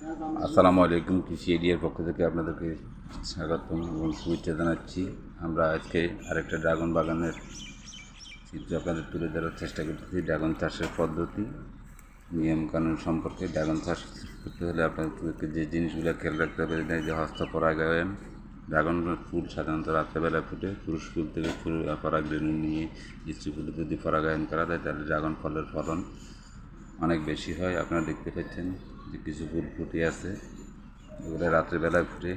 আসসালামু আলাইকুম। কৃষি এরিয়ার পক্ষ থেকে আপনাদেরকে স্বাগতম এবং শুভেচ্ছা জানাচ্ছি। আমরা আজকে আরেকটা ড্রাগন বাগানের চিত্র আপনাদের তুলে ধরার চেষ্টা করতেছি। ড্রাগন চাষের পদ্ধতি, নিয়মকানুন সম্পর্কে। ড্রাগন চাষ করতে হলে আপনাদেরকে যে জিনিসগুলো খেয়াল রাখতে হবে, যে হস্ত পরাগায়ন। ড্রাগন ফুল সাধারণত রাত্রেবেলা ফুটে। পুরুষ ফুল থেকে পরাগরেণু নিয়ে স্ত্রী ফুলে যদি পরাগায়ন করা যায় তাহলে ড্রাগন ফলের ফলন অনেক বেশি হয়। আপনারা দেখতে পাচ্ছেন যে কিছু ফুল ফুটে আছে, এগুলো রাত্রিবেলায় ফুটে।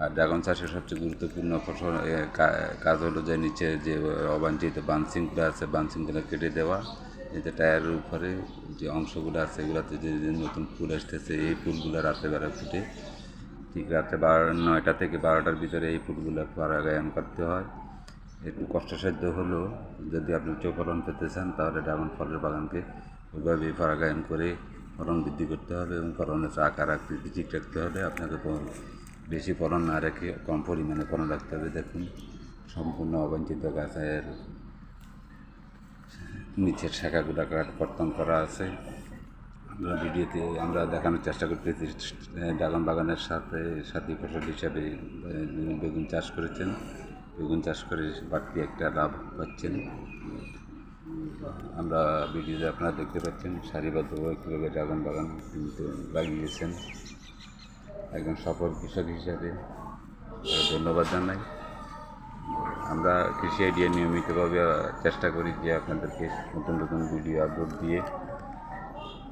আর ড্রাগন চাষের সবচেয়ে গুরুত্বপূর্ণ কাজ হলো যে নিচে যে অবাঞ্ছিত বানসিংগুলো আছে, বানসিংগুলো কেটে দেওয়া, এতে টায়ারের উপরে যে অংশগুলো আছে এগুলোতে যে নতুন ফুল আসতেছে, এই ফুলগুলো রাত্রেবেলায় ফুটে। ঠিক রাত্রে 9টা থেকে 12টার ভিতরে এই ফুলগুলো পরাগায়ন করতে হয়। একটু কষ্টসাধ্য হলেও যদি আপনি উচ্চ ফলন পেতে চান তাহলে ড্রাগন ফলের বাগানকে ওইভাবে পরাগায়ন করে ফলন বৃদ্ধি করতে হবে এবং ফলনের আকার আকৃতি ঠিক রাখতে হবে। আপনাকে বেশি ফলন না রেখে কম পরিমাণে ফলন রাখতে হবে। দেখুন, সম্পূর্ণ অবাঞ্ছিত গাছের নিচের শাখাগুলো কর্তন করা আছে। আমরা ভিডিওতে আমরা দেখানোর চেষ্টা করতেছি ড্রাগন বাগানের সাথী ফসল হিসাবে বেগুন চাষ করেছেন। বেগুন চাষ করে বাড়তি একটা লাভ পাচ্ছেন। আমরা ভিডিওতে আপনারা দেখতে পাচ্ছেন সারিবদ্ধভাবে কীভাবে ড্রাগন বাগান কিন্তু লাগিয়েছেন। একজন সফল কৃষক হিসাবে ধন্যবাদ জানাই। আমরা কৃষি আইডিয়া নিয়মিতভাবে চেষ্টা করি যে আপনাদেরকে নতুন নতুন ভিডিও আপলোড দিয়ে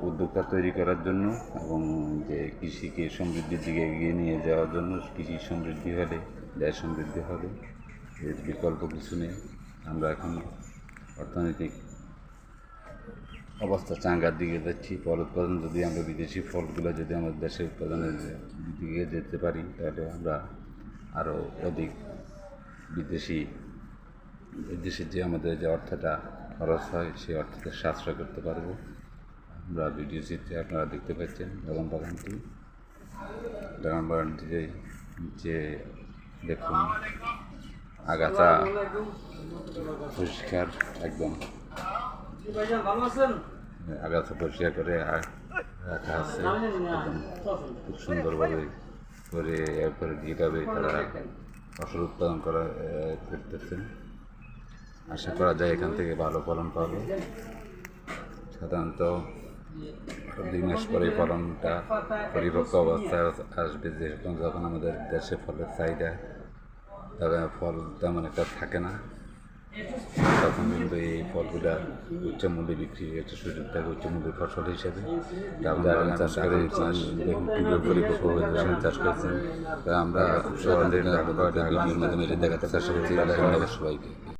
উদ্যোক্তা তৈরি করার জন্য এবং যে কৃষিকে সমৃদ্ধির দিকে এগিয়ে নিয়ে যাওয়ার জন্য। কৃষি সমৃদ্ধি হলে দেশ সমৃদ্ধি হবে, এর বিকল্প কিছু নেই। আমরা এখন অর্থনৈতিক অবস্থা চাঙ্গার দিকে যাচ্ছি। ফল উৎপাদন যদি আমরা বিদেশি ফলগুলো যদি আমাদের দেশের উৎপাদনের দিকে যেতে পারি তাহলে আমরা আরও অধিক বিদেশের যে আমাদের যে অর্থটা খরচ হয় সেই অর্থটা সাশ্রয় করতে পারবো। আমরা ভিডিও চিত্রে আপনারা দেখতে পাচ্ছেন ড্রাগন বাগানটিতে যে দেখুন আগাছা পরিষ্কার, একদম আগাছা পরিষ্কার করে রাখা আছে একদম খুব সুন্দরভাবে করে। এরপরে যেভাবে তারা ফসল উৎপাদন করতেছেন, আশা করা যায় এখান থেকে ভালো ফলন পাবে। সাধারণত 2 মাস পরে ফলনটা পরিপক্ক অবস্থায় আসবে, যখন আমাদের দেশে ফলের চাহিদা ফল তেমন একটা থাকে না, তখন কিন্তু এই ফলগুলা উচ্চ মূল্যে বিক্রি একটা সুযোগ থাকে, উচ্চ মূল্যের ফসল হিসেবে। ড্রাগন চাষ করে দেখুন কীভাবে পরিপক্ক হয়ে চাষ করেছেন। আমরা সবাই মাধ্যমে দেখাতে চেষ্টা করছি। সবাইকে।